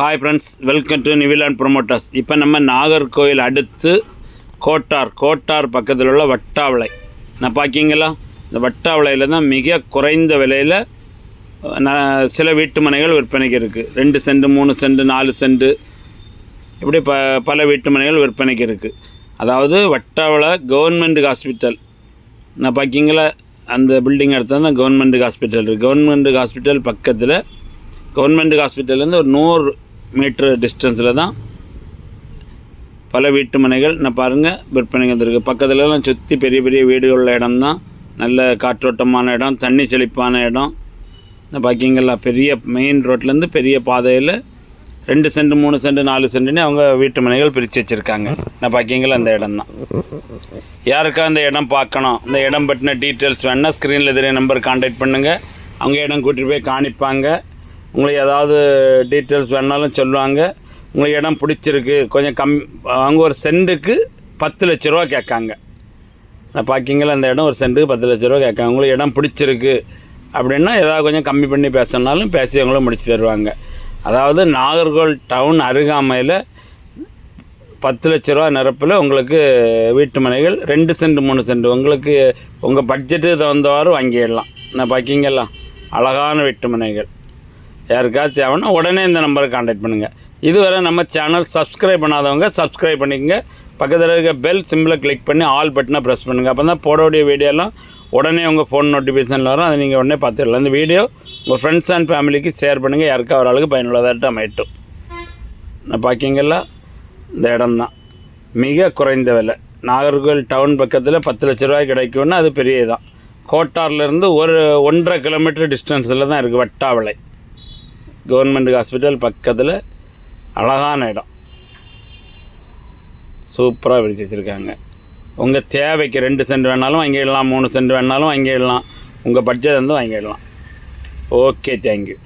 Hi friends, welcome to Nivilan promoters. இப்போ நம்ம நாகர்கோவில் அடுத்து கோட்டார் பக்கத்தில் உள்ள வட்டாவளை நான் பார்க்கிங்களா. இந்த வட்டாவளையில் தான் மிக குறைந்த விலையில் சில வீட்டு மனைகள் விற்பனைக்கு இருக்குது. 2 சென்ட் 3 சென்ட் 4 சென்ட் இப்படி பல வீட்டு மனைகள் விற்பனைக்கு இருக்குது. அதாவது வட்டாவளை கவர்மெண்ட் ஹாஸ்பிட்டல் நான் பார்க்கிங்களா. அந்த பில்டிங் எடுத்தால் தான் கவர்மெண்ட் ஹாஸ்பிட்டல் இருக்குது. கவர்மெண்ட் ஹாஸ்பிட்டல் பக்கத்தில் கவர்மெண்ட் ஹாஸ்பிட்டல்லேருந்து ஒரு 100 மீட்டர் டிஸ்டன்ஸில் தான் பல வீட்டு மனைகள் நான் பாருங்கள் விற்பனைக்கு வந்துருக்கு. பக்கத்துலலாம் சுற்றி பெரிய பெரிய வீடுகள் உள்ள இடம் தான். நல்ல காற்றோட்டமான இடம், தண்ணி செழிப்பான இடம். நான் பார்க்கிங்களா, பெரிய மெயின் ரோட்லேருந்து பெரிய பாதையில் 2 சென்ட் 3 சென்ட் 4 சென்ட்னு அவங்க வீட்டு மனைகள் பிரித்து வச்சுருக்காங்க. நான் பார்க்கிங்களா, அந்த இடம் தான். யாருக்கா அந்த இடம் பார்க்கணும், இந்த இடம் பற்றின டீட்டெயில்ஸ் வேணுன்னா ஸ்க்ரீனில் தெரிய நம்பர் கான்டாக்ட் பண்ணுங்கள். அவங்க இடம் கூட்டிகிட்டு போய் காணிப்பாங்க. உங்களுக்கு ஏதாவது டீட்டெயில்ஸ் வேணாலும் சொல்லுவாங்க. உங்களுக்கு இடம் பிடிச்சிருக்கு கொஞ்சம் அவங்க ஒரு சென்ட்டுக்கு 10 லட்ச ரூபா கேட்காங்க. நான் பார்க்கிங்களா, அந்த இடம் ஒரு சென்ட்டுக்கு 10 லட்ச ரூபா கேட்காங்க. உங்களுக்கு இடம் பிடிச்சிருக்கு அப்படின்னா ஏதாவது கொஞ்சம் கம்மி பண்ணி பேசினாலும் பேசி அவங்களும் முடிச்சு தருவாங்க. அதாவது நாகர்கோவில் டவுன் அருகாமையில் 10 லட்ச ரூபா நிரப்பில் உங்களுக்கு வீட்டு மனைகள் 2 சென்ட் 3 சென்ட் உங்களுக்கு உங்கள் பட்ஜெட்டு தகுந்தவாறு வாங்கிடலாம். நான் பார்க்கிங்களா, அழகான வீட்டு மனைகள். யாருக்காச்சும் தேவைன்னா உடனே இந்த நம்பருக்கு கான்டாக்ட் பண்ணுங்கள். இதுவரை நம்ம சேனல் சப்ஸ்கிரைப் பண்ணாதவங்க சப்ஸ்கிரைப் பண்ணிக்கங்க. பக்கத்தில் இருக்க பெல் சிம்பிளை கிளிக் பண்ணி ஆல் பட்டனை ப்ரெஸ் பண்ணுங்கள். அப்போ தான் போடக்கூடிய வீடியோலாம் உடனே உங்கள் ஃபோன் நோட்டிஃபிகேஷனில் வரும். அதை நீங்கள் உடனே பார்த்துக்கலாம். இந்த வீடியோ உங்கள் ஃப்ரெண்ட்ஸ் அண்ட் ஃபேமிலிக்கு ஷேர் பண்ணுங்கள். யாருக்கா ஒரு ஆளுக்கு பயனுள்ளதாட்டு அமையட்டும். நான் பார்க்கிங்களா, இந்த இடம் தான் மிக குறைந்த விலை. நாகர்கோவில் டவுன் பக்கத்தில் 10 லட்ச ரூபாய் கிடைக்கும்னா அது பெரிய தான். கோட்டார்லேருந்து ஒரு 1.5 கிலோமீட்டர் டிஸ்டன்ஸில் தான் இருக்குது வட்டாவளை. கவர்மெண்ட் ஹாஸ்பிட்டல் பக்கத்தில் அழகான இடம், சூப்பராக பிரித்து வச்சுருக்காங்க. உங்கள் தேவைக்கு 2 சென்ட் வேணாலும் வாங்கிடலாம், 3 சென்ட் வேணாலும் வாங்கிடலாம். உங்கள் பட்ஜெட் வந்து வாங்கிடலாம். Okay, thank you.